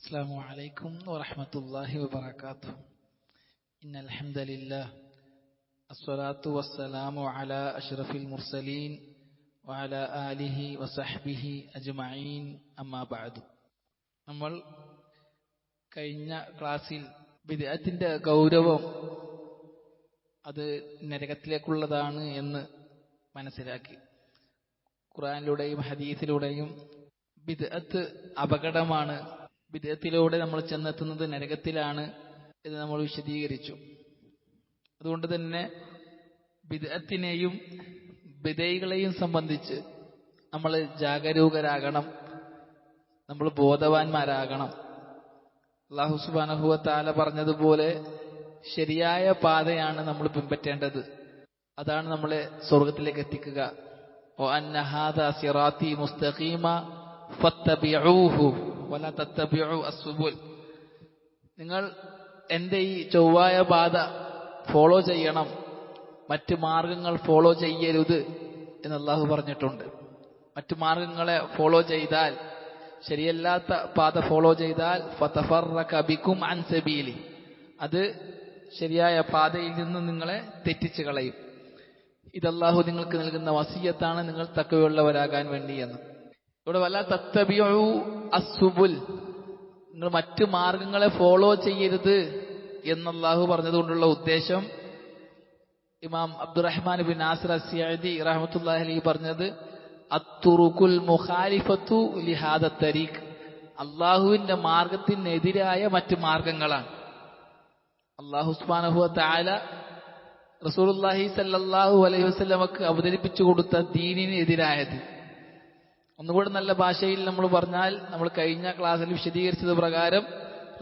السلام عليكم ورحمة الله وبركاته. إن الحمد لله الصلاة والسلام على أشرف المرسلين وعلى آله وصحبه أجمعين أما بعد. നമ്മൾ കഴിഞ്ഞ ക്ലാസ്സിൽ ബിദ്അത്തിന്റെ ഗൗരവം അത് നരകത്തിലേക്കുള്ളതാണ് എന്ന് മനസ്സിലാക്കി. ഖുർആനിലൂടെയും ഹദീസിലൂടെയും ബിദ്അത്ത് അപകടമാണ്, ബിദ്അത്തിലൂടെ നമ്മൾ ചെന്നെത്തുന്നത് നരകത്തിലാണ് എന്ന് നമ്മൾ വിശദീകരിച്ചു. അതുകൊണ്ട് തന്നെ ബിദ്അത്തിനെയും ബിദഅകളെയും സംബന്ധിച്ച് നമ്മൾ ജാഗരൂകരാകണം, നമ്മൾ ബോധവാന്മാരാകണം. അല്ലാഹു സുബ്ഹാനഹു വ തആല പറഞ്ഞതുപോലെ ശരിയായ പാതയാണ് നമ്മൾ പിൻപറ്റേണ്ടത്. അതാണ് നമ്മളെ സ്വർഗത്തിലേക്ക് എത്തിക്കുക. വഅന്ന ഹാദാ സിറാത്തി മുസ്തഖീമ ഫത്തബിഊഹു വലാ തത്തബിഉ അസ്സുബുൽ. നിങ്ങൾ എൻ്റെ ഈ ചൊവ്വായ പാത ഫോളോ ചെയ്യണം, മറ്റു മാർഗങ്ങൾ ഫോളോ ചെയ്യരുത് എന്ന് അല്ലാഹു പറഞ്ഞിട്ടുണ്ട്. മറ്റു മാർഗങ്ങളെ ഫോളോ ചെയ്താൽ, ശരിയല്ലാത്ത പാത ഫോളോ ചെയ്താൽ ഫതഫറക ബികും അൻ സബീലി, അത് ശരിയായ പാതയിൽ നിന്ന് നിങ്ങളെ തെറ്റിച്ചു കളയും. ഇത് അല്ലാഹു നിങ്ങൾക്ക് നൽകുന്ന വസിയത്താണ്, നിങ്ങൾ തഖ്വയുള്ളവരാകാൻ വേണ്ടി എന്ന്. ഇവിടെ വലാ തത്തബിഉ അസ്സുബുൽ, നിങ്ങൾ മറ്റു മാർഗങ്ങളെ ഫോളോ ചെയ്യരുത് എന്ന് അല്ലാഹു പറഞ്ഞതുകൊണ്ടുള്ള ഉദ്ദേശം ഇമാം അബ്ദുറഹ്മാൻ ബിൻ നാസിർ അസ്സഅദി റഹ്മത്തുള്ളാഹി അലൈഹി പറഞ്ഞത് അത്തുറുകുൽ മുഖാലിഫത്തു ലിഹാദ തരീഖ്, അല്ലാഹുവിന്റെ മാർഗത്തിനെതിരായ മറ്റു മാർഗങ്ങളാണ്. അല്ലാഹു സുബ്ഹാനഹു വ തആല റസൂലുള്ളാഹി സ്വല്ലല്ലാഹു അലൈഹി വസല്ലമക്ക് അവതരിപ്പിച്ചു കൊടുത്ത ദീനിന് എതിരായത്. ഒന്നുകൂടെ നല്ല ഭാഷയിൽ നമ്മൾ പറഞ്ഞാൽ, നമ്മൾ കഴിഞ്ഞ ക്ലാസ്സിൽ വിശദീകരിച്ചത് പ്രകാരം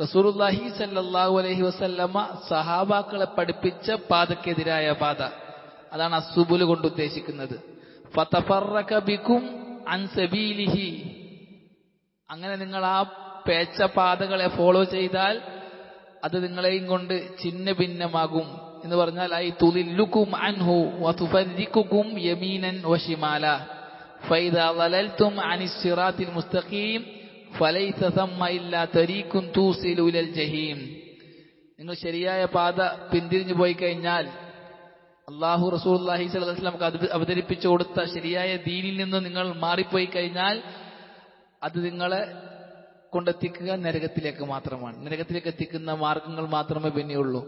റസൂലുള്ളാഹി സ്വല്ലല്ലാഹു അലൈഹി വസല്ലമ സഹാബാക്കളെ പഠിപ്പിച്ച പാതക്കെതിരായ പാത, അതാണ് അസ്സുബുൽ കൊണ്ട് ഉദ്ദേശിക്കുന്നത്. ഫതഫറക ബികും അൻ സബീലിഹി, അങ്ങനെ നിങ്ങൾ ആ പേച്ച പാതകളെ ഫോളോ ചെയ്താൽ അത് നിങ്ങളെയും കൊണ്ട് ഛിന്ന ഭിന്നമാകും എന്ന് പറഞ്ഞാൽ ഐ തുദില്ലുകും അൻഹു വതുഫരികുകും യമീനൻ വശിമാല ഫൈദാ ളലൽതും അനിസ് സിറാത്തിൽ മുസ്തഖീം ഫലൈസ തമ്മ ഇല്ലാ തരീഖുൻ തൂസിലു ഇലൽ ജഹീം. നിങ്ങൾ ശരിയായ പാത പിന്തിരിഞ്ഞു പോയി കഴിഞ്ഞാൽ, അല്ലാഹു റസൂലുള്ളാഹി സ്വല്ലല്ലാഹു അലൈഹി വസല്ലം അവതരിപ്പിച്ചു കൊടുത്ത ശരിയായ ദീനിൽ നിന്ന് നിങ്ങൾ മാറിപ്പോയി കഴിഞ്ഞാൽ അത് നിങ്ങളെ കൊണ്ടെത്തിക്കുക നരകത്തിലേക്ക് മാത്രമാണ്. നരകത്തിലേക്ക് എത്തിക്കുന്ന മാർഗങ്ങൾ മാത്രമേ പിന്നെയുള്ളൂ.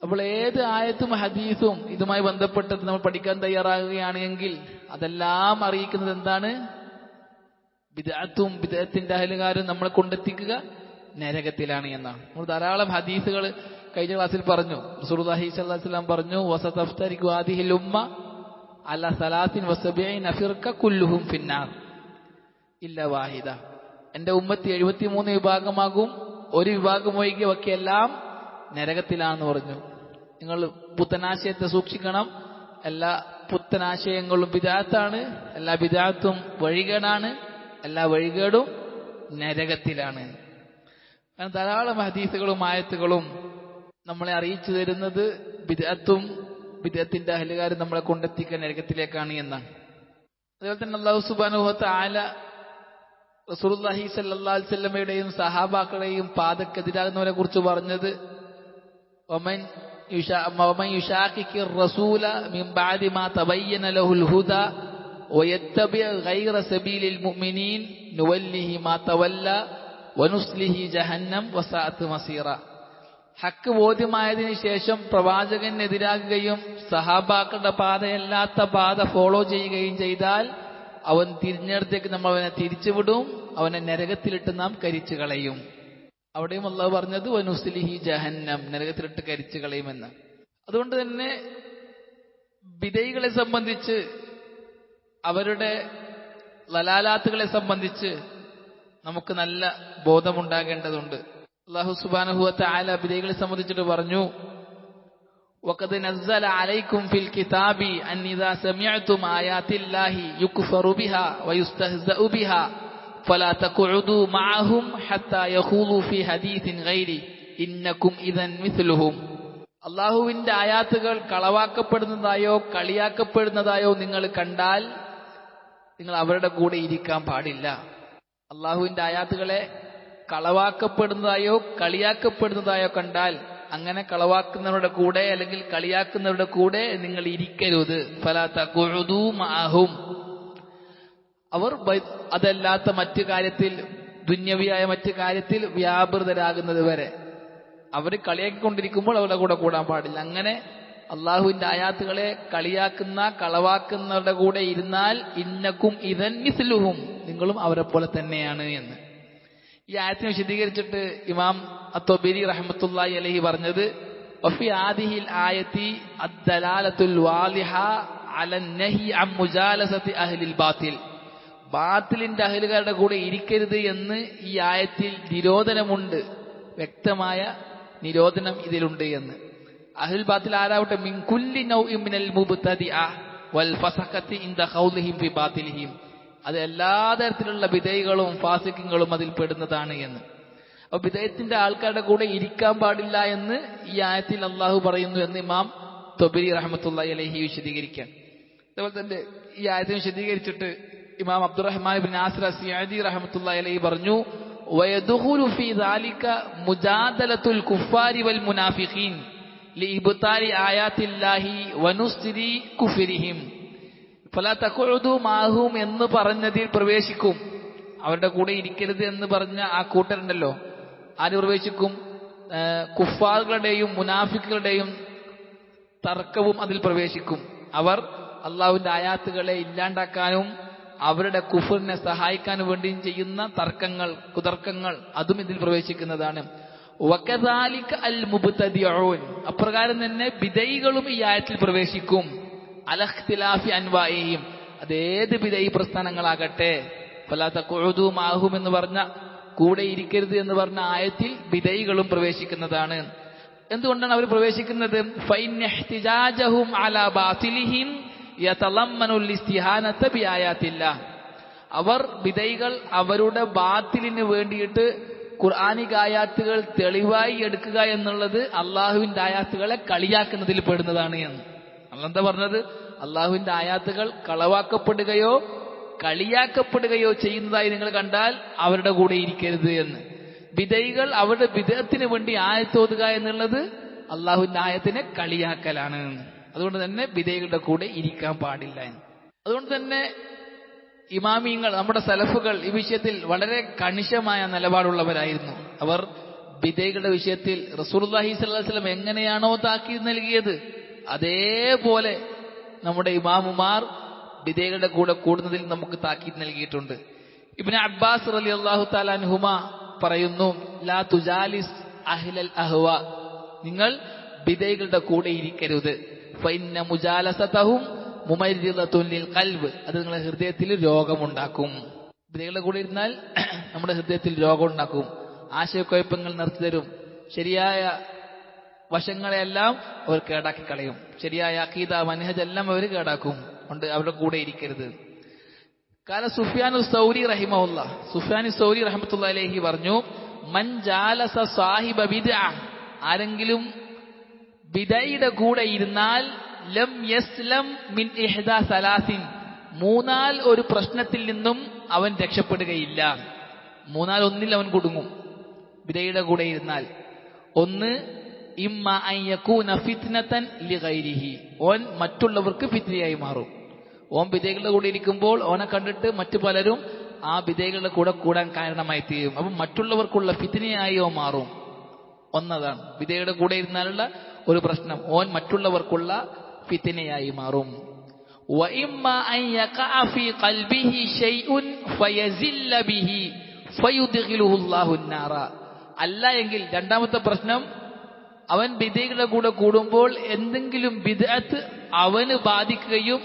അപ്പോൾ ഏത് ആയത്തും ഹദീസും ഇതുമായി ബന്ധപ്പെട്ടത് നമ്മൾ പഠിക്കാൻ തയ്യാറാകുകയാണെങ്കിൽ അതെല്ലാം അറിയിക്കുന്നത് എന്താണ്? ബിദ്അത്തും ബിദ്അത്തിന്റെ അഹലുകാരും നമ്മളെ കൊണ്ടെത്തിക്കുക നരകത്തിലാണ് എന്നാണ്. നമ്മൾ ധാരാളം ഹദീസുകൾ കഴിഞ്ഞ ക്ലാസ്സിൽ പറഞ്ഞു. റസൂലുള്ളാഹി സ്വല്ലല്ലാഹു അലൈഹി വസല്ലം പറഞ്ഞു, വസതഫ്തരികു ഹാദിഹിൽ ഉമ്മ അലാ 73 ഫിർഖ കുല്ലുഹും ഫിന്നാർ ഇല്ല വാഹിദ. എന്റെ ഉമ്മത്ത് 73 വിഭാഗമാകും, ഒരു വിഭാഗം ഒഴികെ ബാക്കിയെല്ലാം നരകത്തിലാണെന്ന് പറഞ്ഞു. നിങ്ങൾ പുത്തനാശയത്തെ സൂക്ഷിക്കണം. എല്ലാ പുത്തനാശയങ്ങളും ബിദ്അത്താണ്, എല്ലാ ബിദ്അത്തും വഴികേടാണ്, എല്ലാ വഴികേടും നരകത്തിലാണ്. കാരണം ധാരാളം ഹദീസുകളും ആയത്തുകളും നമ്മളെ അറിയിച്ചു തരുന്നത് ബിദ്അത്തും ബിദ്അത്തിന്റെ അഹലുകാരും നമ്മളെ കൊണ്ടെത്തിക്കാൻ നരകത്തിലേക്കാണ് എന്നാണ്. അതുപോലെ തന്നെ അല്ലാഹു സുബ്ഹാനഹു വ തആല റസൂലുള്ളാഹി സ്വല്ലല്ലാഹു അലൈഹി വസല്ലമയുടെയും സഹാബാക്കളെയും പാതക്കെതിരാകുന്നവരെ കുറിച്ച് പറഞ്ഞത് വമൻ യുശാഖിഖിർ റസൂല മിൻ ബഅദി മാ തബയ്യന ലഹുൽ ഹുദാ വയത്തബി ഗൈറ സബീലിൽ മുഅ്മിനീൻ നുവല്ലിഹി മാ തവല്ല വനുസ്ലിഹി ജഹന്നം വസഅത് മസീറ. ഹക്ക് ബോധ്യമായതിനു ശേഷം പ്രവാചകനെതിരാകുകയും സഹാബാക്കളുടെ പാതയല്ലാത്ത പാത ഫോളോ ചെയ്യുകയും ചെയ്താൽ അവൻ തിരിഞ്ഞിടത്തേക്ക് നമ്മൾ അവനെ തിരിച്ചുവിടും, അവനെ നരകത്തിലിട്ട് നാം കരിച്ചു കളയും. അവിടെയും അല്ലാഹു പറഞ്ഞത് വനുസ്ലിഹി ജഹന്നം, നരകത്തിലിട്ട് കരിച്ചു കളയുമെന്ന്. അതുകൊണ്ട് തന്നെ ബിദഅകളെ സംബന്ധിച്ച്, അവരുടെ ലലാലാത്തുകളെ സംബന്ധിച്ച് നമുക്ക് നല്ല ബോധമുണ്ടാകേണ്ടതുണ്ട്. അല്ലാഹു സുബ്ഹാനഹു വ തആല ബിദഅകളെ സംബന്ധിച്ചിട്ട് പറഞ്ഞു, വഖദ് നസ്സല അലൈക്കും ഫിൽ കിതാബി അൻ ഇദാ സമിഅ്തും ആയാത്തില്ലാഹി യുക്ഫറു ബിഹാ വയുസ്തഹ്സഉ ബിഹാ ഫലാ തഖഉദു മഅഹും ഹത്താ യഖൂലു ഫീ ഹദീസിൻ ഗൈരി ഇന്നകും ഇദൻ മിസ്ലുഹും. അല്ലാഹുവിന്റെ ആയാത്തുകൾ കളവാക്കപ്പെടുന്നതായോ കളിയാക്കപ്പെടുന്നതായോ നിങ്ങൾ കണ്ടാൽ നിങ്ങൾ അവരുടെ കൂടെ ഇരിക്കാൻ പാടില്ല. അള്ളാഹുവിന്റെ ആയാത്തുകളെ കളവാക്കപ്പെടുന്നതായോ കളിയാക്കപ്പെടുന്നതായോ കണ്ടാൽ അങ്ങനെ കളവാക്കുന്നവരുടെ കൂടെ അല്ലെങ്കിൽ കളിയാക്കുന്നവരുടെ കൂടെ നിങ്ങൾ ഇരിക്കരുത്. ഫലാ തഖഉദൂ മഅഹും. അവർ അതല്ലാത്ത മറ്റു കാര്യത്തിൽ, ദുന്യവിയായ മറ്റു കാര്യത്തിൽ വ്യാപൃതരാകുന്നത് വരെ അവർ കളിയാക്കിക്കൊണ്ടിരിക്കുമ്പോൾ അവരുടെ കൂടെ കൂടാൻ പാടില്ല. അങ്ങനെ അള്ളാഹുവിന്റെ ആയാത്തുകളെ കളിയാക്കുന്ന കളവാക്കുന്നവരുടെ കൂടെ ഇരുന്നാൽ ഇന്നക്കും ഇദൻ മിസ്ലുഹും, നിങ്ങളും അവരെ പോലെ തന്നെയാണ് എന്ന്. ഈ ആയത്തിനെ വിശദീകരിച്ചിട്ട് ഇമാം അത്തൊബരി റഹ്മത്തുള്ളാഹി അലൈഹി പറഞ്ഞത്, വഫി ആദിഹിൽ ആയത്തി അദ്ദലാലത്തുൽ വാളിഹ അലൻ നഹി അൻ മുജാലസതി അഹ്ലിൽ ബാത്തിൽ. ബാത്തിലിന്റെ അഹ്ലുകാരുടെ കൂടെ ഇരിക്കരുത് എന്ന് ഈ ആയത്തിൽ നിരോധനമുണ്ട്, വ്യക്തമായ നിരോധനം ഇതിലുണ്ട് എന്ന്. അഹ്ലുൽ ബാത്തിൽ ആരാവട്ടെ, മിൻ കുല്ലി നൗഇൻ മിനൽ മുബ്തദിഅ വൽ ഫസഖത്തി ഇൻദ ഖൗലിഹിം ഫി ബാത്തിലിഹിം, അത് എല്ലാ തരത്തിലുള്ള ബിദഅകളും ഫാസിഖുകളും അതിൽ പെടുന്നതാണ് എന്ന്. അപ്പൊ ബിദഅത്തിന്റെ ആൾക്കാരുടെ കൂടെ ഇരിക്കാൻ പാടില്ല എന്ന് ഈ ആയത്തിൽ അള്ളാഹു പറയുന്നു എന്ന് ഇമാം തൊബരി റഹ്മത്തുള്ളാഹി അലൈഹി വിശദീകരിക്കാൻ. അതുപോലെ തന്നെ ഈ ആയത്തിനെ വിശദീകരിച്ചിട്ട് ഇമാം അബ്ദുറഹ്മാൻ ഇബ്നു നാസിർ അസ്സിഅദി റഹ്മത്തുള്ളാഹി അലൈഹി പറഞ്ഞു, വയദ്ഖുലു ഫീ ദാലിക മുജാദലത്തുൽ കുഫാരി വൽ മുനാഫിഖീൻ ലിഇബ്താലി ആയാത്തില്ലാഹി വനുസ്രി കുഫ്രിഹിം. ഫലാ തഖഉദൂ മഅഹും എന്ന് പറഞ്ഞതിൽ പ്രവേശിക്കും. അവരുടെ കൂടെ ഇരിക്കരുത് എന്ന് പറഞ്ഞ ആ കൂട്ടരുണ്ടല്ലോ, ആര് പ്രവേശിക്കും? കുഫാറുകളുടെയും മുനാഫിക്കുകളുടെയും തർക്കവും അതിൽ പ്രവേശിക്കും. അവർ അള്ളാഹുവിന്റെ ആയാത്തുകളെ ഇല്ലാണ്ടാക്കാനും അവരുടെ കുഫറിനെ സഹായിക്കാനും വേണ്ടിയും ചെയ്യുന്ന തർക്കങ്ങൾ, കുതർക്കങ്ങൾ, അതും ഇതിൽ പ്രവേശിക്കുന്നതാണ്. വകദാലിക അൽ മുബ്തദിഊൻ, അപ്രകാരം തന്നെ ബിദഈകളും ഈ ആയത്തിൽ പ്രവേശിക്കും. അലഖ്തിലാഫി അൻവാഇഹിം, അതേത് ബിദഈ പ്രസ്ഥാനങ്ങളാകട്ടെ. ഫലാ തഖഉദൂ മഅഹും എന്ന് പറഞ്ഞ, കൂടെ ഇരിക്കരുത് എന്ന് പറഞ്ഞ ആയത്തിൽ ബിദഈകളും പ്രവേശിക്കുന്നതാണ്. എന്തുകൊണ്ടാണ് അവർ പ്രവേശിക്കുന്നത്? ഫഇന്ന ഇഹ്തിജാജഹും അലാ ബാതിലിഹിം യതളമ്മനുൽ ഇസ്തിഹാനത ബിആയാത്തില്ലാഹ്. അവർ ബിദഈകൾ അവരുടെ ബാത്തിലിന് വേണ്ടിയിട്ട് ഖുർആനിക ആയാത്തുകൾ തെളിവായി എടുക്കുക എന്നുള്ളത് അള്ളാഹുവിന്റെ ആയാത്തുകളെ കളിയാക്കുന്നതിൽ പെടുന്നതാണ് എന്ന്. അല്ലാഹ് എന്താ പറഞ്ഞത്? അള്ളാഹുവിന്റെ ആയാത്തുകൾ കളവാക്കപ്പെടുകയോ കളിയാക്കപ്പെടുകയോ ചെയ്യുന്നതായി നിങ്ങൾ കണ്ടാൽ അവരുടെ കൂടെ ഇരിക്കരുത് എന്ന്. ബിദഈകൾ അവരുടെ ബിദഅത്തിന് വേണ്ടി ആയത്തോതുക എന്നുള്ളത് അള്ളാഹുവിന്റെ ആയത്തിനെ കളിയാക്കലാണ്. അതുകൊണ്ട് തന്നെ ബിദഈകളുടെ കൂടെ ഇരിക്കാൻ പാടില്ല എന്ന്. അതുകൊണ്ട് തന്നെ ഇമാമിയങ്ങൾ, നമ്മുടെ സലഫുകൾ ഈ വിഷയത്തിൽ വളരെ കണിശമായ നിലപാടുള്ളവരായിരുന്നു. അവർ ബിദഈകളുടെ വിഷയത്തിൽ റസൂലുള്ളാഹി സ്വല്ലല്ലാഹു അലൈഹി വസല്ലം എങ്ങനെയാണോ താക്കീത് നൽകിയത് അതേപോലെ നമ്മുടെ ഇമാമുമാർ ബിദഈകളുടെ കൂടെ കൂടുന്നതിൽ നമുക്ക് താക്കീത് നൽകിയിട്ടുണ്ട്. ഇബ്നു അബ്ബാസ് റളിയല്ലാഹു തആല അൻഹുമ പറയുന്നു, ലാ തുജാലിസ് അഹ്ലൽ അഹ്വാ, നിങ്ങൾ ബിദഈകളുടെ കൂടെ ഇരിക്കരുത്. ഫഇന്ന മുജാലസതഹും മുമർരിദത്തുൻ ലിൽ ഖൽബ്, അത് നിങ്ങളുടെ ഹൃദയത്തിൽ രോഗമുണ്ടാക്കും. ബിദഈകളുടെ കൂടെ ഇരുന്നാൽ നമ്മുടെ ഹൃദയത്തിൽ രോഗം ഉണ്ടാക്കും, ആശയക്കുഴപ്പങ്ങൾ നിർത്തി തരും, ശരിയായ വശങ്ങളെല്ലാം അവർ കേടാക്കി കളയും, ശരിയായ അഖീദ മനഹജ് എല്ലാം അവർ കേടാക്കും. കൊണ്ട് അവരുടെ കൂടെ ഇരിക്കരുത്. കാല സുഫ്യാനു സൗരി റഹിമഹുല്ലാഹ്, സുഫ്യാനു സൗരി റഹ്മത്തുള്ളാഹി അലൈഹി പറഞ്ഞു, മൻ ജാലസ സാഹിബ ബിദ്അ, ആരെങ്കിലും ബിദഈയുടെ കൂടെ ഇരുന്നാൽ ലം യസ്ലം മിൻ ഇഹ്ദാ സലാസിൻ, മൂന്നാൽ ഒരു പ്രശ്നത്തിൽ നിന്നും അവൻ രക്ഷപ്പെടുകയില്ല. മൂന്നാൽ ഒന്നിൽ അവൻ കുടുങ്ങും ബിദഈയുടെ കൂടെ ഇരുന്നാൽ. ഒന്ന്, ഇമ്മ അൻ യകൂന ഫിത്നതൻ ലിഗൈരിഹി, ഓൻ മറ്റുള്ളവർക്ക് ഫിത്നയായി മാറും. ഓൻ ബിദഈകളുടെ കൂടെ ഇരിക്കുമ്പോൾ ഓനെ കണ്ടിട്ട് മറ്റു പലരും ആ ബിദഈകളുടെ കൂടെ കൂടാൻ കാരണമായി തീരും. അപ്പം മറ്റുള്ളവർക്കുള്ള ഫിത്നയായി ഓൻ മാറും. ഒന്നതാണ് ബിദഈയുടെ കൂടെ ഇരുന്നാലുള്ള ഒരു പ്രശ്നം, ഓൻ മറ്റുള്ളവർക്കുള്ള ഫിത്നയായി മാറും. വഇമ്മ അൻ യഖഅ ഫീ ഖൽബിഹി ശൈഉൻ ഫയസില്ല ബിഹി ഫയുദ്ഖിലുഹു അല്ലാഹു അൻ-നാറ, അല്ല എങ്കിൽ രണ്ടാമത്തെ പ്രശ്നം, അവൻ ബിദഈകളുടെ കൂടെ കൂടുമ്പോൾ എന്തെങ്കിലും ബിദ്അത്ത് അവന് ബാധിക്കുകയും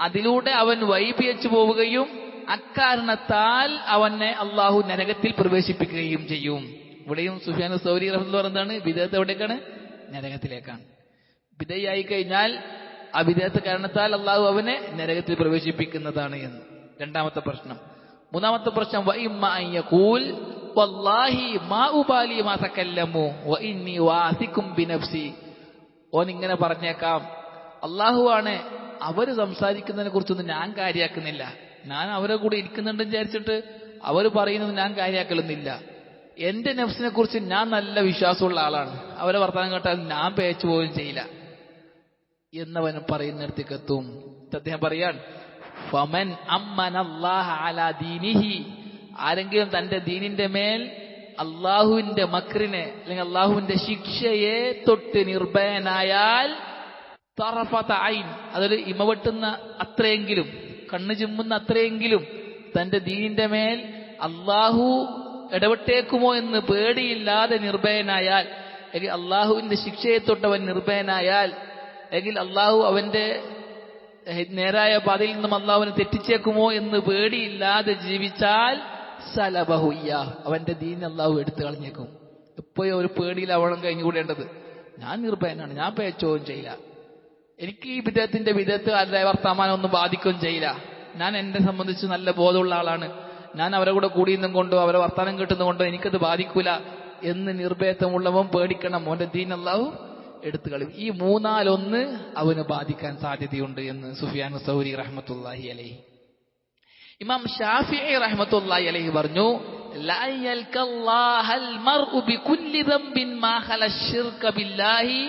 അതിലൂടെ അവൻ വൈപിയച്ചു പോവുകയും അക്കാരണത്താൽ അവനെ അള്ളാഹു നരകത്തിൽ പ്രവേശിപ്പിക്കുകയും ചെയ്യും. ഇവിടെയും സുഫിയാൻ സൗരി റഹ്മത്തുള്ളാഹി എന്താണ്? ബിദ്അത്ത് എവിടേക്കാണ്? നരകത്തിലേക്കാണ്. ബിദഈ ആയി കഴിഞ്ഞാൽ ആ ബിദ്അത്ത് കാരണത്താൽ അള്ളാഹു അവനെ നരകത്തിൽ പ്രവേശിപ്പിക്കുന്നതാണ് എന്ന് രണ്ടാമത്തെ പ്രശ്നം. മൂന്നാമത്തെ പ്രശ്നം, വഇമ്മ അൻ യഖൂൽ വല്ലാഹി മാ ഉബാലി മാ തകല്ലമു വഇന്നി വാസികും ബിനഫ്സി, ഓൻ ഇങ്ങനെ പറഞ്ഞേക്കാം, അള്ളാഹുവാണ്, അവർ സംസാരിക്കുന്നതിനെ കുറിച്ചൊന്നും ഞാൻ കാര്യാക്കുന്നില്ല, ഞാൻ അവരെ കൂടെ ഇരിക്കുന്നുണ്ടെന്ന് വിചാരിച്ചിട്ട് അവർ പറയുന്നത് ഞാൻ കാര്യാക്കലൊന്നുമില്ല, എന്റെ നഫ്സിനെ കുറിച്ച് ഞാൻ നല്ല വിശ്വാസമുള്ള ആളാണ്, അവരെ വർത്തമാനം കേട്ടാൽ ഞാൻ പേച്ചു പോവുകയും ചെയ്യില്ല എന്നവൻ പറയുന്നിടത്തേക്ക് എത്തും. അദ്ദേഹം പറയാൻ ഫമൻ അമ്മനല്ലാഹ അലാ ദീനിഹി, ആരെങ്കിലും തന്റെ ദീനിന്റെ മേൽ അള്ളാഹുവിന്റെ മക്രിനെ അല്ലെങ്കിൽ അള്ളാഹുവിന്റെ ശിക്ഷയെ തൊട്ട് നിർഭയനായാൽ തറഫത ഐൻ, അതൊരു ഇമ വെട്ടുന്ന അത്രയെങ്കിലും, കണ്ണു ചിമ്മുന്ന അത്രയെങ്കിലും തന്റെ ദീനിന്റെ മേൽ അള്ളാഹു ഇടപെട്ടേക്കുമോ എന്ന് പേടിയില്ലാതെ നിർഭയനായാൽ, അല്ലെങ്കിൽ അള്ളാഹുവിന്റെ ശിക്ഷയെ തൊട്ടവൻ നിർഭയനായാൽ, അല്ലെങ്കിൽ അള്ളാഹു അവന്റെ നേരായ പാതയിൽ നിന്നും അള്ളാഹുവിനെ തെറ്റിച്ചേക്കുമോ എന്ന് പേടിയില്ലാതെ ജീവിച്ചാൽ സലബഹുയ്യ, അവന്റെ ദീൻ അള്ളാഹു എടുത്തു കളഞ്ഞേക്കും. എപ്പോഴും ഒരു പേടിയിൽ അവളം കഴിഞ്ഞുകൂടേണ്ടത്. ഞാൻ നിർഭയനാണ്, ഞാൻ പേച്ചോവും ചെയ്യില്ല, എനിക്ക് ഈ വിധേയത്ത് ആരുടെ വർത്തമാനം ഒന്നും ബാധിക്കുകയും ചെയ്യില്ല, ഞാൻ എന്നെ സംബന്ധിച്ച് നല്ല ബോധമുള്ള ആളാണ്, ഞാൻ അവരെ കൂടെ കൂടിയുന്നും കൊണ്ടോ അവരെ വർത്തമാനം കിട്ടുന്നതുകൊണ്ടോ എനിക്കത് ബാധിക്കൂല എന്ന് നിർഭയത്വമുള്ളവൻ പേടിക്കണം, അവന്റെ ദീൻ അല്ലാഹു എടുത്തു കളയും. ഈ മൂന്നാലൊന്ന് അവന് ബാധിക്കാൻ സാധ്യതയുണ്ട് എന്ന് സുഫിയാൻ സൗരി റഹ്മത്തുള്ളാഹി അലൈഹി. ഇമാം ഷാഫിഈ റഹ്മത്തുള്ളാഹി അലൈഹി പറഞ്ഞു, ലാ യൽകല്ലാഹൽ മർഉ ബികുല്ലി ദംബിൻ മാ ഖല ശിർക ബില്ലാഹി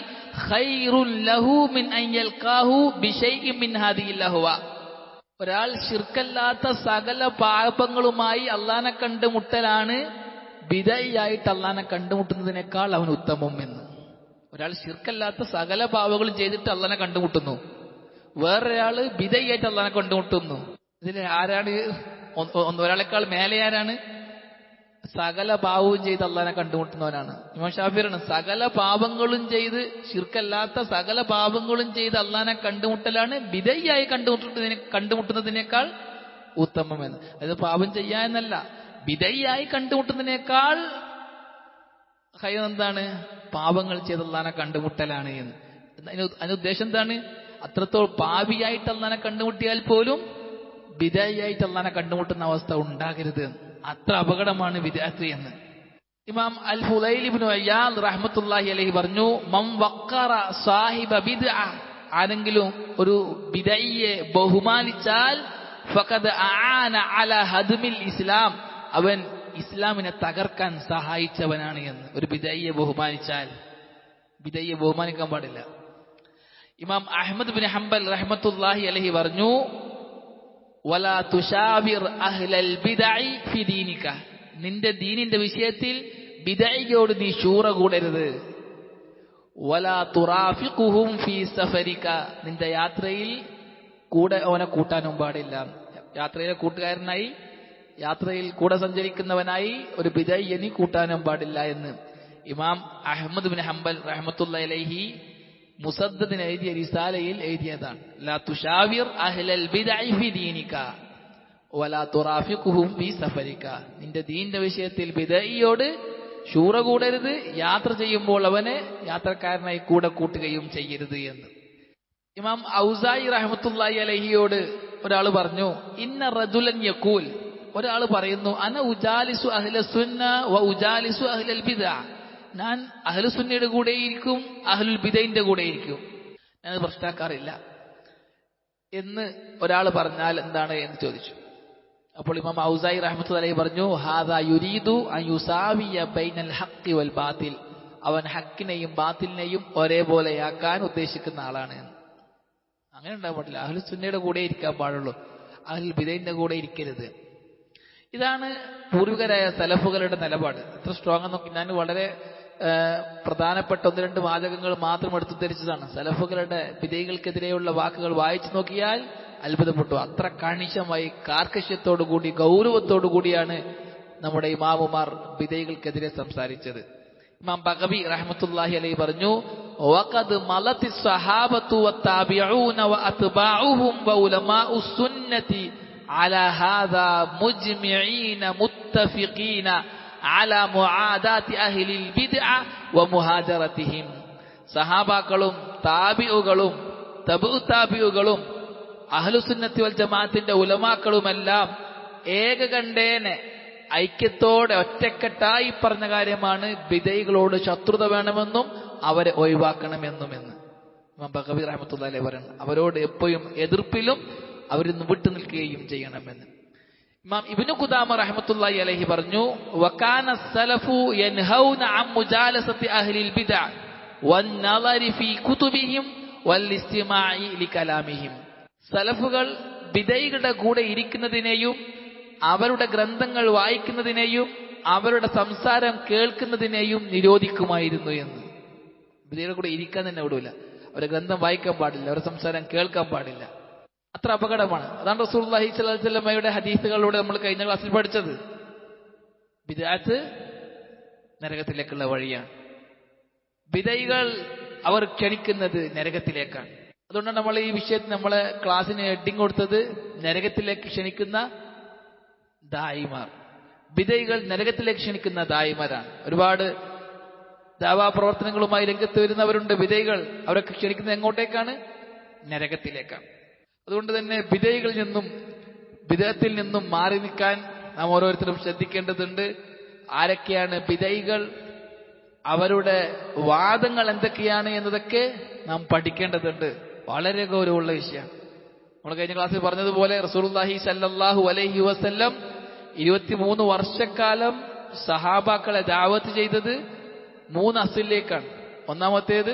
ഖൈറുൻ ലഹു മിൻ അൻ യൽഖാഹു ബിശൈഇൻ മിൻ ഹാദിഹിൽ അഹ്വാ. ഒരാൾ ശിർക്കല്ലാത്ത സകല പാപങ്ങളുമായി അള്ളാനെ കണ്ടുമുട്ടലാണ് ബിദഅയായിട്ട് അള്ളാനെ കണ്ടുമുട്ടുന്നതിനേക്കാൾ അവൻ ഉത്തമം എന്ന്. ഒരാൾ ശിർക്കല്ലാത്ത സകല പാപങ്ങളും ചെയ്തിട്ട് അള്ളാനെ കണ്ടുമുട്ടുന്നു, വേറൊരാള് ബിദഅയായിട്ട് അള്ളാനെ കണ്ടുമുട്ടുന്നു. ഇതിൽ ആരാണ് ഒരാളെക്കാൾ മേലെ? ആരാണ്? സകല പാപവും ചെയ്ത് അള്ളാനെ കണ്ടുമുട്ടുന്നവനാണ്. ഇമാം ഷാഫിഈ സകല പാപങ്ങളും ചെയ്ത്, ശിർക്കല്ലാത്ത സകല പാപങ്ങളും ചെയ്ത് അള്ളാനെ കണ്ടുമുട്ടലാണ് ബിദഅയായി കണ്ടുമുട്ടുന്നതിനേക്കാൾ ഉത്തമമെന്ന്. അതായത് പാപം ചെയ്യാ എന്നല്ല, ബിദഅയായി കണ്ടുമുട്ടുന്നതിനേക്കാൾ ഖൈർ എന്താണ്? പാപങ്ങൾ ചെയ്ത് അള്ളാനെ കണ്ടുമുട്ടലാണ് എന്ന്. അതിന്റെ ഉദ്ദേശം എന്താണ്? അത്രത്തോളം പാപിയായിട്ട് അള്ളാനെ കണ്ടുമുട്ടിയാൽ പോലും ബിദഅയായിട്ട് അള്ളാനെ കണ്ടുമുട്ടുന്ന അവസ്ഥ ഉണ്ടാകരുത്. അത്ര അപകടമാണ് ബിദ്അത്ത് എന്ന്. ഇമാം അൽ ഫുലൈൽ ഇബ്നു അയ്യാദ് റഹ്മത്തുള്ളാഹി അലൈഹി പറഞ്ഞു, മൻ വഖറ സാഹിബ ബിദ്അ, ആരെങ്കിലും ഒരു ബിദഅയെ ബഹുമാനിച്ചാൽ ഫഖദ് അആന അലാ ഹദ്മിൽ ഇസ്ലാം, അവൻ ഇസ്ലാമിനെ തകർക്കാൻ സഹായിച്ചവനാണ് എന്ന്. ഒരു ബിദഅയെ ബഹുമാനിച്ചാൽ, ബിദഅയെ ബഹുമാനിക്കാൻ പാടില്ല. ഇമാം അഹ്മദ് ബിൻ ഹംബൽ റഹ്മത്തുള്ളാഹി അലൈഹി പറഞ്ഞു, വലാ തുശാവിർ അഹ്ലൽ ബിദഅ ഫി ദീനിക, നിന്റെ ദീനിന്റെ വിഷയത്തിൽ ബിദഅയോട് നീ ശൂറ കൂടരുത്. വലാ തുറാഫിഖുഹും ഫീ സഫരിക, നിന്റെ യാത്രയിൽ കൂടെ അവനെ കൂട്ടാനും പാടില്ല. യാത്രയിലെ കൂട്ടുകാരനായി, യാത്രയിൽ കൂടെ സഞ്ചരിക്കുന്നവനായി ഒരു ബിദഅയെ നീ കൂട്ടാനും പാടില്ല എന്ന് ഇമാം അഹ്മദ് ബിൻ ഹംബൽ റഹ്മത്തുള്ളാഹി അലൈഹി മുസദ്ദദിന് എഴുതിയ റിസാലയിൽ എഴുതിയതാണ്. ലാ തുശാവിർ അഹ്ലൽ ബിദഅ ഫി ദീനിക വലാ തുറാഫിഖുഹും ഫീ സഫരിക, നിന്റെ ദീനിന്റെ വിഷയത്തിൽ ബിദഅയോട് ശൂറ കൂടരുത്, യാത്ര ചെയ്യുമ്പോൾ അവനെ യാത്രക്കാരനായി കൂടെ കൂട്ടുകയും ചെയ്യരുത് എന്ന്. ഇമാം ഔസായി റഹ്മത്തുള്ളാഹി അലൈഹിയോട് ഒരാൾ പറഞ്ഞു, ഇന്ന റജുലൻ യഖൂൽ, ഒരാൾ പറയുന്നു, അന ഉജാലിസു അഹ്ലസ് സുന്ന വ ഉജാലിസു അഹ്ലൽ ബിദ്അ, ഞാൻ അഹ്ലു സുന്നയുടെ കൂടെ ഇരിക്കും, അഹ്ലുൽ ബിദഅന്റെ കൂടെ ഇരിക്കും, ഞാനത് പ്രശ്നക്കാറില്ല എന്ന് ഒരാൾ പറഞ്ഞാൽ എന്താണ് എന്ന് ചോദിച്ചു. അപ്പോൾ ഇമാം ഔസായി റഹ്മത്തുള്ളാഹി അലൈഹി പറഞ്ഞു, ഹാദാ യുരീദു അൻ യുസാവിയ ബൈനൽ ഹഖ് വൽ ബാതിൽ, അവൻ ഹക്കിനെയും ബാത്തിലിനെയും ഒരേപോലെയാക്കാൻ ഉദ്ദേശിക്കുന്ന ആളാണ്. അങ്ങനെ ഉണ്ടാകാൻ പാടില്ല. അഹ്ലു സുന്നയുടെ കൂടെ ഇരിക്കാൻ പാടുള്ളൂ, അഹ്ലുൽ ബിദഅന്റെ കൂടെ ഇരിക്കരുത്. ഇതാണ് പൂർവികരായ സലഫുകളുടെ നിലപാട്. എത്ര സ്ട്രോങ് എന്ന് നോക്കി, ഞാൻ വളരെ പ്രധാനപ്പെട്ട ഒന്ന് രണ്ട് വാചകങ്ങൾ മാത്രം എടുത്തു ധരിച്ചതാണ്. സലഫുകളുടെ ബിദഅകൾക്കെതിരെയുള്ള വാക്കുകൾ വായിച്ചു നോക്കിയാൽ അത്ഭുതപ്പെട്ടു. അത്ര കണിശമായി, കാർക്കശ്യത്തോടുകൂടി, ഗൗരവത്തോടുകൂടിയാണ് നമ്മുടെ ഇമാമുമാർ ബിദഅകൾക്കെതിരെ സംസാരിച്ചത്. ഇമാം ബഗവി റഹ്മത്തുള്ളാഹി അലൈഹി പറഞ്ഞു, വഖദ് മലത്തി സ്വഹാബത്തു വത്താബിഊന വഅത്ബാഉഹും വഉലമാഉസ് സുന്നതി അലാ ഹാദാ മുജ്മിഈന മുത്തഫിഖീന അലാ മുആദാതി അഹ്ലിൽ ബിദ്അ വമുഹാജറതിഹിം. സഹാബാക്കളും താബിഉകളും തബഉ താബിഉകളും അഹ്ലുസുന്നത്തി വൽ ജമാഅത്തിന്റെ ഉലമാക്കളുമെല്ലാം ഏകകണ്ഠേന ഐക്യത്തോടെ ഒറ്റക്കെട്ടായി പറഞ്ഞ കാര്യമാണ് ബിദഅകളോട് ശത്രുത വേണമെന്നും അവരെ ഒഴിവാക്കണമെന്നുമെന്ന് ഇമാം ബഗവി റഹ്മത്തുള്ളാഹി അലൈഹി പറയുന്നു. അവരോട് എപ്പോഴും എതിർപ്പിലും അവരിന്ന് വിട്ടു നിൽക്കുകയും ചെയ്യണമെന്ന്. ഇമാം ഇബ്നു ഖുദാമ റഹ്മത്തുള്ളാഹി അലൈഹി പറഞ്ഞു, വകാന സലഫു യൻഹൗന അൻ മുജാലസത്തി അഹ്ലിൽ ബിദ്അ വന്നളരി ഫീ കുതുബിഹിം വൽഇസ്തിമാഇ ലികലാമിഹിം. സലഫുകൾ ബിദഈകളുടെ കൂടെ ഇരിക്കുന്നതിനെയും അവരുടെ ഗ്രന്ഥങ്ങൾ വായിക്കുന്നതിനെയും അവരുടെ സംസാരം കേൾക്കുന്നതിനെയും നിരോധിക്കുമായിരുന്നു എന്ന്. ബിദഈകളുടെ കൂടെ ഇരിക്കാൻ തന്നെ വിടൂല, അവരുടെ ഗ്രന്ഥം വായിക്കാൻ പാടില്ല, അവരുടെ സംസാരം കേൾക്കാൻ പാടില്ല. അത്ര അപകടമാണ്. അതാണ് റസൂലുള്ളാഹി സ്വല്ലല്ലാഹു അലൈഹി വസല്ലമയുടെ ഹദീസുകളിലൂടെ നമ്മൾ കഴിഞ്ഞ ക്ലാസ്സിൽ പഠിച്ചത്. ബിദ്അത്ത് നരകത്തിലേക്കുള്ള വഴിയാണ്. ബിദഈകൾ അവർ ക്ഷണിക്കുന്നത് നരകത്തിലേക്കാണ്. അതുകൊണ്ടാണ് നമ്മൾ ഈ വിഷയത്തിൽ നമ്മളെ ക്ലാസ്സിന് ഹെഡിങ് കൊടുത്തത് നരകത്തിലേക്ക് ക്ഷണിക്കുന്ന ദായിമാർ. ബിദഈകൾ നരകത്തിലേക്ക് ക്ഷണിക്കുന്ന ദായിമാരാണ്. ഒരുപാട് ദഅവാ പ്രവർത്തനങ്ങളുമായി രംഗത്ത് വരുന്നവരുണ്ട് ബിദഈകൾ. അവരൊക്കെ ക്ഷണിക്കുന്നത് എങ്ങോട്ടേക്കാണ്? നരകത്തിലേക്കാണ്. അതുകൊണ്ട് തന്നെ ബിദഈകളിൽ നിന്നും ബിദഅത്തിൽ നിന്നും മാറി നിൽക്കാൻ നാം ഓരോരുത്തരും ശ്രദ്ധിക്കേണ്ടതുണ്ട്. ആരൊക്കെയാണ് ബിദഈകൾ, അവരുടെ വാദങ്ങൾ എന്തൊക്കെയാണ് എന്നതൊക്കെ നാം പഠിക്കേണ്ടതുണ്ട്. വളരെ ഗൗരവമുള്ള വിഷയമാണ്. നമ്മൾ കഴിഞ്ഞ ക്ലാസ്സിൽ പറഞ്ഞതുപോലെ റസൂലുള്ളാഹി സ്വല്ലല്ലാഹു അലൈഹി വസല്ലം 23 വർഷക്കാലം സഹാബാക്കളെ ദഅവത്ത് ചെയ്തത് 3 അസ്ലിലേക്കാണ്. ഒന്നാമത്തേത്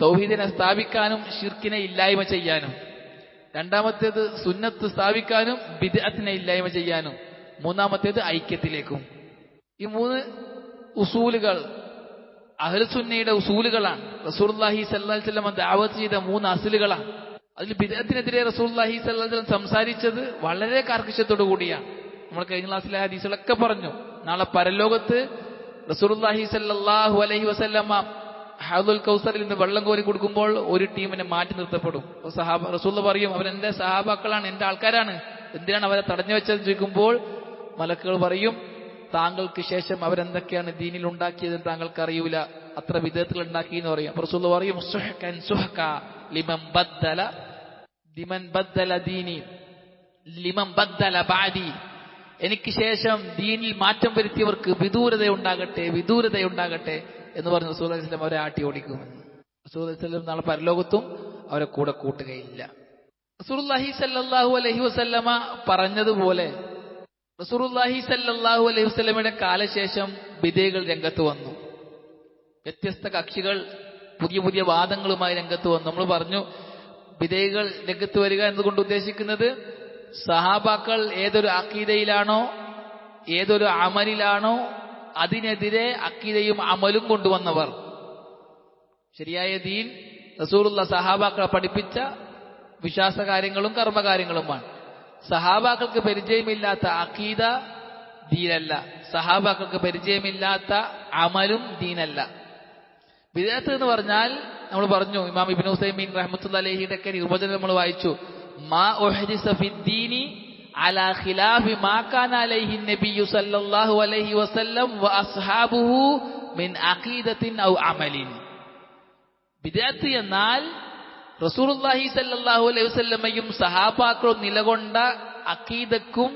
തൗഹീദിനെ സ്ഥാപിക്കാനും ശിർക്കിനെ ഇല്ലായ്മ ചെയ്യാനും, രണ്ടാമത്തേത് സുന്നത്ത് സ്ഥാപിക്കാനും ബിദ്അത്തിനെ ഇല്ലായ്മ ചെയ്യാനും, മൂന്നാമത്തേത് ഐക്യത്തിലേക്കും. ഈ 3 ഉസൂലുകൾ അഹ്ലുസുന്നയുടെ ഉസൂലുകളാണ്. റസൂലുള്ളാഹി സ്വല്ലല്ലാഹി അലൈഹി വസല്ലം ദഅവത്ത് ചെയ്ത 3 അസ്ലുകളാണ്. അതിൽ ബിദ്അത്തിനെതിരെ റസൂലുള്ളാഹി സ്വല്ലല്ലാഹി അലൈഹി വസല്ലം സംസാരിച്ചത് വളരെ കാർക്കശ്യത്തോടു കൂടിയാണ്. നമ്മൾ കഴിഞ്ഞ ക്ലാസ്സിലെ ഹദീസുകളൊക്കെ പറഞ്ഞു. നാളെ പരലോകത്ത് റസൂലുള്ളാഹി സ്വല്ലല്ലാഹു അലൈഹി വസല്ലമ ഹൗദുൽ കൗസറിൽ നിന്ന് വെള്ളം കോരി കൊടുക്കുമ്പോൾ ഒരു ടീമിനെ മാറ്റി നിർത്തപ്പെടും. റസൂലുള്ള പറയും, അവരെന്റെ സഹാബാക്കളാണ്, എന്റെ ആൾക്കാരാണ്, എന്തിനാണ് അവരെ തടഞ്ഞു വെച്ചതെന്ന് ചോദിക്കുമ്പോൾ മലക്കുകൾ പറയും, താങ്കൾക്ക് ശേഷം അവരെന്തൊക്കെയാണ് ദീനിൽ ഉണ്ടാക്കിയതെന്ന് താങ്കൾക്ക് അറിയൂല, അത്ര വിധത്തിൽ ഉണ്ടാക്കി എന്ന് പറയും. റസൂലുള്ള പറയും, സുഹ്കൻ സുഹ്ക ലിമൻ ബദ്ദല ദീനി ലിമൻ ബദ്ദല ബഅദി. എനിക്ക് ശേഷം ദീനിൽ മാറ്റം വരുത്തിയവർക്ക് വിദൂരതയുണ്ടാകട്ടെ എന്ന് പറഞ്ഞ് റസൂലുള്ളാഹി സ്വല്ലല്ലാഹു അലൈഹി വസല്ലം അവരെ ആട്ടി ഓടിക്കുമെന്ന്. റസൂലുള്ളാഹി സ്വല്ലല്ലാഹു അലൈഹി വസല്ലം നാളെ പരലോകത്തും അവരെ കൂടെ കൂട്ടുകയില്ല. റസൂലുള്ളാഹി സ്വല്ലല്ലാഹു അലൈഹി വസല്ലമ പറഞ്ഞതുപോലെ റസൂലുള്ളാഹി സ്വല്ലല്ലാഹു അലൈഹി വസല്ലമയുടെ കാലശേഷം ബിദഈകൾ രംഗത്ത് വന്നു. വ്യത്യസ്ത കക്ഷികൾ പുതിയ പുതിയ വാദങ്ങളുമായി രംഗത്ത് വന്നു. നമ്മൾ പറഞ്ഞു, ബിദഈകൾ രംഗത്ത് വരിക എന്നതുകൊണ്ട് ഉദ്ദേശിക്കുന്നത് സഹാബാക്കൾ ഏതൊരു അഖീദയിലാണോ ഏതൊരു അമലിലാണോ അതിനെതിരെ അഖീദയും അമലും കൊണ്ടുവന്നവർ. ശരിയായ ദീൻ റസൂലുള്ളാഹി സഹാബാക്കളെ പഠിപ്പിച്ച വിശ്വാസകാര്യങ്ങളും കർമ്മകാര്യങ്ങളുമാണ്. സഹാബാക്കൾക്ക് പരിചയമില്ലാത്ത അഖീദ ദീനല്ല, സഹാബാക്കൾക്ക് പരിചയമില്ലാത്ത അമലും ദീനല്ല. ബിദ്അത്ത് എന്ന് പറഞ്ഞാൽ നമ്മൾ പറഞ്ഞു, ഇമാം ഇബ്നു ഉസൈമീൻ റഹ്മത്തുള്ളാഹി അലൈഹിയുടെ ഒക്കെ നിർവചനം നമ്മൾ വായിച്ചു. മാ ഉഹ്ദിസ ഫിദ്ദീനി അലാ ഖിലാഫി മാ കാന അലൈഹി നബിയ്യു സല്ലല്ലാഹു അലൈഹി വസല്ലം വ അസ്ഹാബുഹു മിൻ അഖീദത്തിൻ ഔ അമലിൻ. ബിദ്അത്ത് എന്നാൽ റസൂലുള്ളാഹി സല്ലല്ലാഹു അലൈഹി വസല്ലമയും സഹാബാക്കളും നിലകൊണ്ട അഖീദക്കും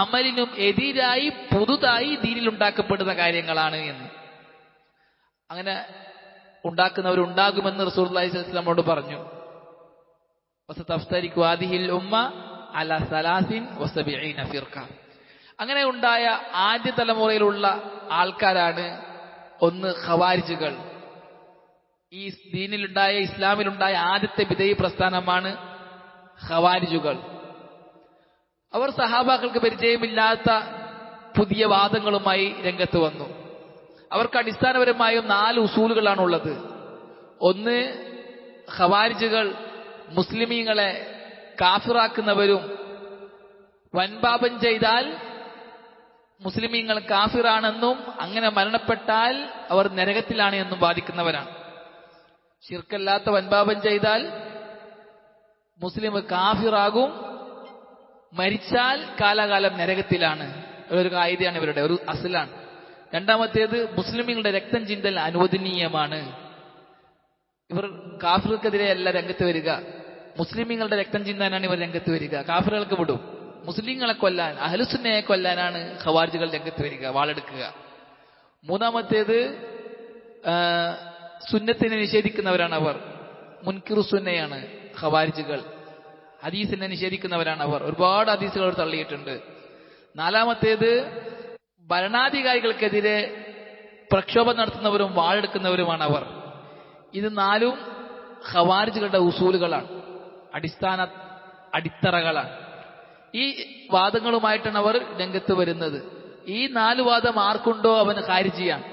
അമലിനും എതിരായി പുതുതായി ദീനിൽ ഉണ്ടാക്കപ്പെടുന്ന കാര്യങ്ങളാണ് എന്ന്. അങ്ങനെ ഉണ്ടാക്കുന്നവരുണ്ടാകുമെന്ന് റസൂലുള്ളാഹി സ്വല്ലല്ലാഹു അലൈഹി വസല്ലം പറഞ്ഞു. വസതഫ്തരികു ഹാദിഹിൽ ഉമ്മ അലാ 73 ഫിർഖ. അങ്ങനെ ഉണ്ടായ ആദ്യ തലമുറയിലുള്ള ആൾക്കാരാണ് ഒന്ന് ഖവാരിജുകൾ. ഈ ദീനിലുണ്ടായ ഇസ്ലാമിലുണ്ടായ ആദ്യത്തെ ബിദഈ പ്രസ്ഥാനമാണ് ഖവാരിജുകൾ. അവർ സഹാബാക്കൾക്ക് പരിചയമില്ലാത്ത പുതിയ വാദങ്ങളുമായി രംഗത്ത് വന്നു. അവർക്ക് അടിസ്ഥാനപരമായും 4 ഉസൂലുകളാണുള്ളത്. ഒന്ന്, ഖവാരിജുകൾ മുസ്ലിമീങ്ങളെ കാഫിറാക്കുന്നവരും വൻപാപം ചെയ്താൽ മുസ്ലിമീങ്ങൾ കാഫിറാണെന്നും അങ്ങനെ മരണപ്പെട്ടാൽ അവർ നരകത്തിലാണ് എന്നും വാദിക്കുന്നവരാണ്. ശിർക്കല്ലാത്ത വൻപാപം ചെയ്താൽ മുസ്ലിം കാഫിറാകും, മരിച്ചാൽ കാലാകാലം നരകത്തിലാണ്. ഒരു കായികയാണ്, ഇവരുടെ ഒരു അസ്ലാണ്. രണ്ടാമത്തേത്, മുസ്ലിമീങ്ങളുടെ രക്തം ചിന്തൽ അനുവദനീയമാണ്. ഇവർ കാഫിർക്കെതിരെ അല്ല രംഗത്ത് വരിക, മുസ്ലിമീങ്ങളുടെ രക്തം ചിന്താനാണ് ഇവർ രംഗത്ത് വരിക. കാഫിറുകൾക്ക് വിടും, മുസ്ലിങ്ങളെ കൊല്ലാൻ, അഹ്ലുസുന്നയെ കൊല്ലാനാണ് ഖവാരിജുകൾ രംഗത്ത് വരിക, വാളെടുക്കുക. മൂന്നാമത്തേത്, സുന്നത്തിനെ നിഷേധിക്കുന്നവരാണ് അവർ. മുൻകിറു സുന്നയാണ് ഖവാരിജുകൾ. ഹദീസിനെ നിഷേധിക്കുന്നവരാണ് അവർ. ഒരുപാട് ഹദീസുകൾ തള്ളിയിട്ടുണ്ട്. നാലാമത്തേത് ഭരണാധികാരികൾക്കെതിരെ പ്രക്ഷോഭം നടത്തുന്നവരും വാളെടുക്കുന്നവരുമാണ് അവർ. ഇത് നാലും ഖവാരിജുകളുടെ ഉസൂലുകളാണ്, അടിത്തറകളാണ്. ഈ വാദങ്ങളുമായിട്ടാണ് അവർ രംഗത്ത് വരുന്നത്. ഈ 4 വാദം ആർക്കുണ്ടോ അവൻ ഖാരിജിയാണ്.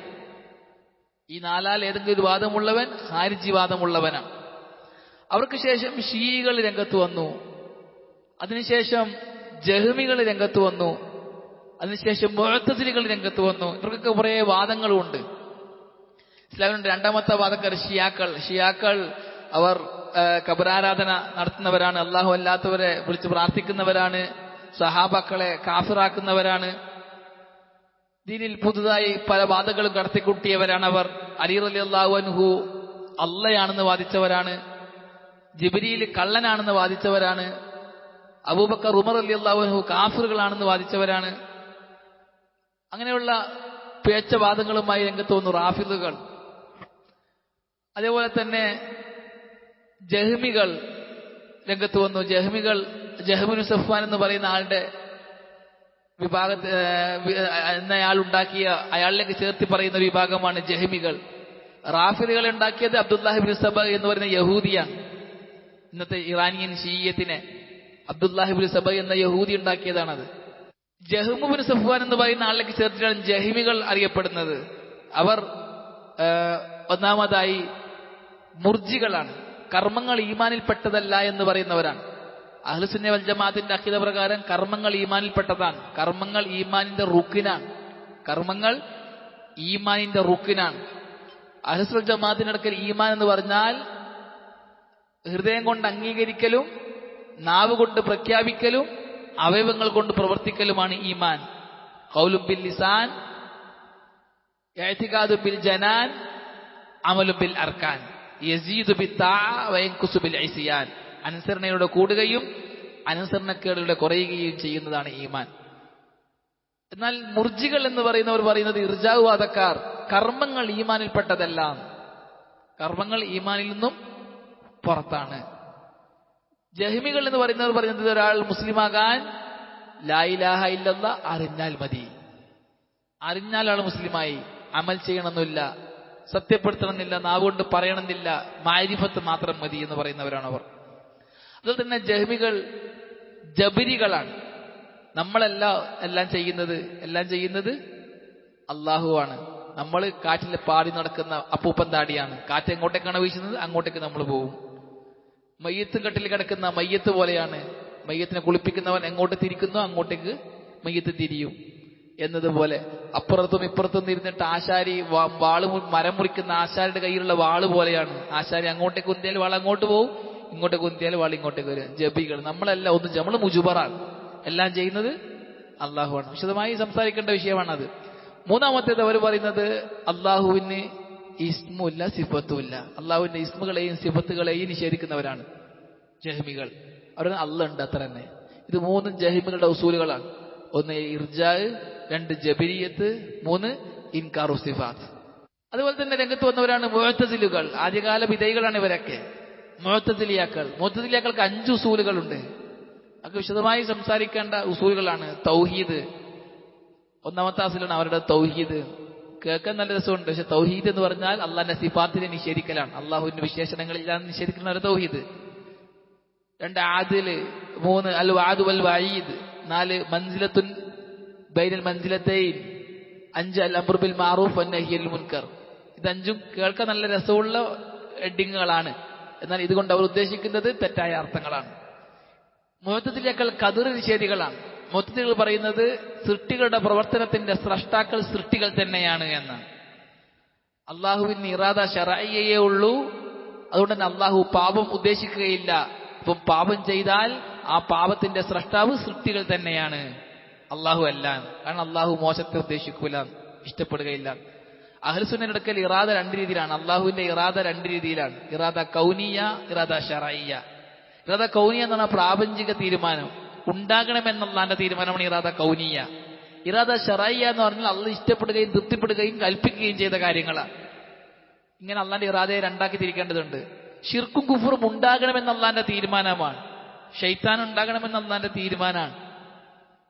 ഈ 4 ഏതെങ്കിലും ഒരു വാദമുള്ളവൻ ഖാരിജി വാദമുള്ളവനാണ്. അവർക്ക് ശേഷം ഷീഇകൾ രംഗത്ത് വന്നു, അതിനുശേഷം ജഹ്മികൾ രംഗത്ത് വന്നു, അതിനുശേഷം മുഅ്തസിലികൾ രംഗത്ത് വന്നു. ഇവർക്കൊക്കെ കുറേ വാദങ്ങളുമുണ്ട്. ഇസ്ലാമിന്റെ രണ്ടാമത്തെ വാദക്കാർ ഷിയാക്കൾ അവർ ഖബറാരാധന നടത്തുന്നവരാണ്, അല്ലാഹു അല്ലാത്തവരെ വിളിച്ച് പ്രാർത്ഥിക്കുന്നവരാണ്, സഹാബാക്കളെ കാഫിറാക്കുന്നവരാണ്, ദീനിൽ പുതുതായി പല വാദങ്ങളും കടത്തിക്കൂട്ടിയവരാണ് അവർ. അലി റളിയല്ലാഹു അൻഹു അള്ളയാണെന്ന് വാദിച്ചവരാണ്, ജിബ്രീൽ കള്ളനാണെന്ന് വാദിച്ചവരാണ്, അബൂബക്കർ ഉമർ റളിയല്ലാഹു അൻഹു കാഫിറുകളാണെന്ന് വാദിച്ചവരാണ്. അങ്ങനെയുള്ള പിഴച്ച വാദങ്ങളുമായി രംഗത്ത് വന്നു റാഫിദുകൾ. അതേപോലെ തന്നെ ജഹ്മികൾ രംഗത്ത് വന്നു. ജഹ്മുൻ സഫ്വാൻ എന്ന് പറയുന്ന ആളുടെ എന്നയാൾ ഉണ്ടാക്കിയ, അയാളിലേക്ക് ചേർത്തി പറയുന്ന ഒരു വിഭാഗമാണ് ജഹ്മികൾ. റാഫിദുകളെ ഉണ്ടാക്കിയത് അബ്ദുല്ലാഹിബ്നു സബ എന്ന് പറയുന്ന യഹൂദിയാണ്. ഇന്നത്തെ ഇറാനിയൻ ഷീയത്തിനെ അബ്ദുല്ലാഹിബ്നു സബ എന്ന യഹൂദി ഉണ്ടാക്കിയതാണത്. ജഹ്മുൻ സഫ്വാൻ എന്ന് പറയുന്ന ആളിലേക്ക് ചേർത്തിട്ടാണ് ജഹ്മികൾ അറിയപ്പെടുന്നത്. അവർ ഒന്നാമതായി മുർജികളാണ്, കർമ്മങ്ങൾ ഈമാനിൽപ്പെട്ടതല്ല എന്ന് പറയുന്നവരാണ്. അഹ്ലുസുന്ന വൽ ജമാഅത്തിന്റെ അഖീദ പ്രകാരം കർമ്മങ്ങൾ ഈമാനിൽപ്പെട്ടതാണ്. കർമ്മങ്ങൾ ഈമാനിന്റെ റുക്കിനാണ്. അഹ്ലുസുന്ന ജമാഅത്തിന്റെ അടുക്കൽ ഈമാൻ എന്ന് പറഞ്ഞാൽ ഹൃദയം കൊണ്ട് അംഗീകരിക്കലും നാവ് കൊണ്ട് പ്രഖ്യാപിക്കലും അവയവങ്ങൾ കൊണ്ട് പ്രവർത്തിക്കലുമാണ് ഈമാൻ. ഖൗലുൻ ബിൽ ലിസാൻ, ഇഅ്തിഖാദു ബിൽ ജനാൻ, അമലു ബിൽ അർക്കാൻ, യസീദു ബിത്താഅ വയൻഖുസു ബിൽ ഇസ്യാൻ. അനുസരണയോടെ കൂടുകയും അനുസരണക്കേടുകളുടെ കുറയുകയും ചെയ്യുന്നതാണ് ഈമാൻ. എന്നാൽ മുർജികൾ എന്ന് പറയുന്നവർ പറയുന്നത്, ഇർജാഉ വാദക്കാർ, കർമ്മങ്ങൾ ഈമാനിൽപ്പെട്ടതല്ല, കർമ്മങ്ങൾ ഈമാനിൽ നിന്നും പുറത്താണ്. ജഹ്മികൾ എന്ന് പറയുന്നവർ പറയുന്നത്, ഒരാൾ മുസ്ലിമാകാൻ ലാ ഇലാഹ ഇല്ലല്ലാഹ് അറിഞ്ഞാൽ മതി, അറിഞ്ഞാൽ ആൾ മുസ്ലിമായി, അമൽ ചെയ്യണമെന്നില്ല, സത്യപ്പെടുത്തണമെന്നില്ല, നാവുകൊണ്ട് പറയണമെന്നില്ല, മാരിഫത്ത് മാത്രം മതി എന്ന് പറയുന്നവരാണ് അവർ. അതുപോലെ തന്നെ ജഹ്മികൾ ജബരികളാണ്. എല്ലാം ചെയ്യുന്നത് അള്ളാഹുവാണ്. നമ്മൾ കാറ്റിൽ പാടി നടക്കുന്ന അപ്പൂപ്പൻ താടിയാണ്. കാറ്റ് എങ്ങോട്ടേക്കാണ് വീശുന്നത് അങ്ങോട്ടേക്ക് നമ്മൾ പോകും. മയ്യത്ത് കെട്ടിൽ കിടക്കുന്ന മയ്യത്ത് പോലെയാണ്. മയ്യത്തിനെ കുളിപ്പിക്കുന്നവൻ എങ്ങോട്ട് തിരിക്കുന്നോ അങ്ങോട്ടേക്ക് മയ്യത്ത് തിരിയും എന്നതുപോലെ അപ്പുറത്തും ഇപ്പുറത്തും ഇരുന്നിട്ട് ആശാരി മരം മുറിക്കുന്ന ആശാരിയുടെ കയ്യിലുള്ള വാള് പോലെയാണ്. ആശാരി അങ്ങോട്ടേക്ക് കുന്തിയാൽ വാൾ അങ്ങോട്ട് പോകും, ഇങ്ങോട്ടേക്ക് കുന്തിയാൽ വാൾ ഇങ്ങോട്ടേക്ക് വരും. ജബികൾ നമ്മളെല്ലാം നമ്മൾ മുജുബറാണ്, എല്ലാം ചെയ്യുന്നത് അള്ളാഹുവാണ്. വിശദമായി സംസാരിക്കേണ്ട വിഷയമാണത്. മൂന്നാമത്തേത് അവർ പറയുന്നത്, അള്ളാഹുവിന് ഇസ്മുല്ല സിഫത്തുമില്ല, അള്ളാഹുവിന്റെ ഇസ്മുകളെയും സിഫത്തുകളെയും നിഷേധിക്കുന്നവരാണ് ജഹ്മികൾ. അവർ അള്ളാഹ് ഉണ്ട്, അത്ര തന്നെ. ഇത് 3 ജഹ്മികളുടെ ഉസൂലുകളാണ്. 1 ഇർജാ, 2 ജബരിയത്ത്, 3 ഇൻകാറു സിഫാത്ത്. അതുപോലെ തന്നെ രംഗത്ത് വന്നവരാണ് മുഅ്തസിലുകൾ. ആദ്യകാല വിധേയികളാണ് ഇവരൊക്കെ. മുഅ്തസിലിയാക്കൾക്ക് 5 ഉസൂലുകളുണ്ട്. അത് വിശദമായി സംസാരിക്കേണ്ട ഉസൂലുകളാണ്. തൗഹീദ് ഒന്നാമത്തെ അസലാണ് അവരുടെ തൗഹീദ്. കേൾക്കാൻ നല്ല രസമുണ്ട്, പക്ഷെ തൗഹീദ് എന്ന് പറഞ്ഞാൽ അള്ളാഹിന്റെ സിഫാത്തിനെ നിഷേധിക്കലാണ്, അള്ളാഹുവിന്റെ വിശേഷണങ്ങളിലാണ് നിഷേധിക്കുന്ന തൗഹീദ്. 2 ആദില്, 3 അൽ വഅദ് വൽ വഈദ്, 4 മൻസിലത്തുൻ ബൈനൽ മൻസിലത്തൈൻ, 5 അൽ അംറു ബിൽ മഅറൂഫ് വൻ നഹ്യി അനിൽ മുൻകർ. ഇത് 5ഉം കേൾക്കാൻ നല്ല രസമുള്ള ഹെഡിങ്ങുകളാണ്. എന്നാൽ ഇതുകൊണ്ട് അവർ ഉദ്ദേശിക്കുന്നത് തെറ്റായ അർത്ഥങ്ങളാണ്. മുഅ്തസിലികൾ ഖദർ നിഷേധികളാണ്. മുഅ്തസിലികൾ പറയുന്നത് സൃഷ്ടികളുടെ പ്രവർത്തനത്തിന്റെ സ്രഷ്ടാക്കൾ സൃഷ്ടികൾ തന്നെയാണ് എന്നാണ്. അള്ളാഹുവിന് ഇറാദ ശറഈയയേ ഉള്ളൂ. അതുകൊണ്ട് തന്നെ അള്ളാഹു പാപം ഉദ്ദേശിക്കുകയില്ല. ഇപ്പം പാപം ചെയ്താൽ ആ പാപത്തിന്റെ സ്രഷ്ടാവ് സൃഷ്ടികൾ തന്നെയാണ്, അള്ളാഹു അല്ല. കാരണം അള്ളാഹു മോശത്തെ ഉദ്ദേശിക്കൂല, ഇഷ്ടപ്പെടുകയില്ല. അഹ്ലുസുന്നയുടെ അടുക്കൽ ഇറാദ 2 രീതിയിലാണ്. അള്ളാഹുവിന്റെ ഇറാദ 2 രീതിയിലാണ്. ഇറാദ കൗനിയ, ഇറാദ ശറഈയ. ഇറാദ കൗനിയ എന്ന് പറഞ്ഞാൽ പ്രാപഞ്ചിക തീരുമാനം, ഉണ്ടാകണമെന്നുള്ളതിന്റെ തീരുമാനമാണ് ഇറാദ കൗനിയ. ഇറാദ ശറഈയ എന്ന് പറഞ്ഞാൽ അള്ളാഹ് ഇഷ്ടപ്പെടുകയും തൃപ്തിപ്പെടുകയും കൽപ്പിക്കുകയും ചെയ്ത കാര്യങ്ങളാണ്. ഇങ്ങനെ അള്ളാന്റെ ഇറാദയെ 2ആക്കി തിരിക്കേണ്ടതുണ്ട്. ശിർക്കും കുഫറും ഉണ്ടാകണമെന്ന് അള്ളാന്റെ തീരുമാനമാണ്. ശൈത്താൻ ഉണ്ടാകണമെന്ന് അള്ളാന്റെ തീരുമാനമാണ്,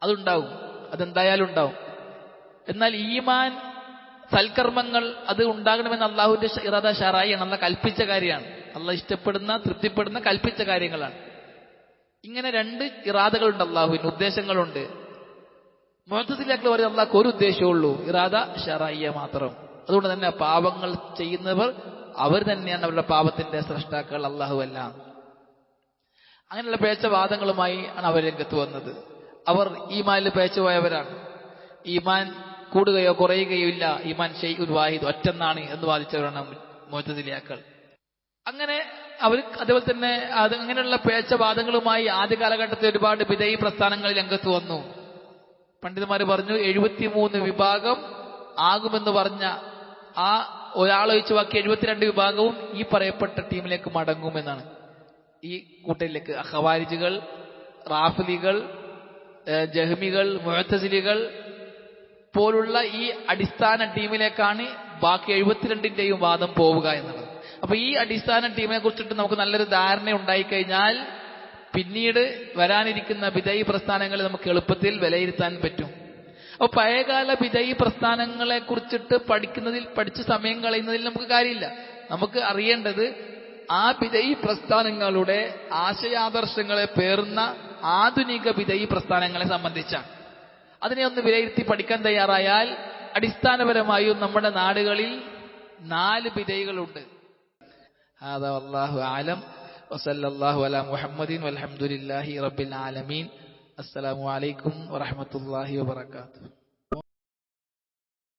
അതുണ്ടാവും. അതെന്തായാലും ഉണ്ടാവും. എന്നാൽ ഈമാൻ, സൽക്കർമ്മങ്ങൾ അത് ഉണ്ടാകണമെന്ന് അള്ളാഹുവിന്റെ ഇറാദ ശറഈയാണ്, അള്ളാഹ് കൽപ്പിച്ച കാര്യമാണ്. അള്ളാഹ് ഇഷ്ടപ്പെടുന്ന, തൃപ്തിപ്പെടുന്ന കൽപ്പിച്ച കാര്യങ്ങളാണ്. ഇങ്ങനെ രണ്ട് ഇറാദകളുണ്ട് അള്ളാഹുവിന്, ഉദ്ദേശങ്ങളുണ്ട്. മുഅ്തസിലികൾ പറയും അള്ളാഹ്ക്ക് ഒരു ഉദ്ദേശമുള്ളൂ, ഇറാദ ശറഈയ മാത്രം. അതുകൊണ്ട് തന്നെ പാപങ്ങൾ ചെയ്യുന്നവർ അവർ തന്നെയാണ് അവരുടെ പാപത്തിന്റെ സ്രഷ്ടാക്കൾ, അള്ളാഹുവല്ല. അങ്ങനെയുള്ള പേച്ചവാദങ്ങളുമായി ആണ് അവർ രംഗത്ത് വന്നത്. അവർ ഈമാനിൽ പേച്ചുപോയവരാണ്. ഈമാൻ കൂടുകയോ കുറയുകയോ ഇല്ല, ഈമാൻ ഷൈഉൻ വാഹിദ്, ഒറ്റന്നാണ് എന്ന് വാദിച്ചവരാണ് മുഅ്തസിലികൾ. അങ്ങനെ അവർ അതേപോലെ തന്നെ അങ്ങനെയുള്ള പേച്ചവാദങ്ങളുമായി ആദ്യ കാലഘട്ടത്തിൽ ഒരുപാട് ബിദഈ പ്രസ്ഥാനങ്ങൾ രംഗത്ത് വന്നു. പണ്ഡിതന്മാർ പറഞ്ഞു 73 വിഭാഗം ആകുമെന്ന് പറഞ്ഞ ആ ഒരാളൊഴിച്ച് ബാക്കി 72 വിഭാഗവും ഈ പറയപ്പെട്ട ടീമിലേക്ക് മടങ്ങുമെന്നാണ്. ഈ കൂട്ടരിലേക്ക് ഖവാരിജുകൾ, റാഫിലികൾ, ജഹ്മികൾ, മുഅ്തസിലികൾ പോലുള്ള ഈ അടിസ്ഥാന ടീമിലേക്കാണ് ബാക്കി 72ന്റെയും വാദം പോവുക എന്നുള്ളത്. അപ്പൊ ഈ അടിസ്ഥാന ടീമിനെ കുറിച്ചിട്ട് നമുക്ക് നല്ലൊരു ധാരണ ഉണ്ടായിക്കഴിഞ്ഞാൽ പിന്നീട് വരാനിരിക്കുന്ന ബിദഈ പ്രസ്ഥാനങ്ങളെ നമുക്ക് എളുപ്പത്തിൽ വിലയിരുത്താൻ പറ്റും. അപ്പൊ പഴയകാല ബിദഈ പ്രസ്ഥാനങ്ങളെ കുറിച്ചിട്ട് പഠിച്ച് സമയം കളയുന്നതിൽ നമുക്ക് കാര്യമില്ല. നമുക്ക് അറിയേണ്ടത് ആ ബിദഈ പ്രസ്ഥാനങ്ങളുടെ ആശയാദർശങ്ങളെ പേറുന്ന ആധുനിക ബിദഈ പ്രസ്ഥാനങ്ങളെ സംബന്ധിച്ചാണ്. അതിനെ ഒന്ന് വിലയിരുത്തി പഠിക്കാൻ തയ്യാറായാൽ അടിസ്ഥാനപരമായും നമ്മുടെ നാടുകളിൽ 4 ബിദഈകളുണ്ട്. ഹാദാ വല്ലാഹു അഅലം വസല്ലല്ലാഹു അലാ മുഹമ്മദിൻ വൽഹംദുലില്ലാഹി റബ്ബിൽ ആലമീൻ. അസ്സലാമു അലൈക്കും വറഹ്മത്തുള്ളാഹി വബറകാതുഹു.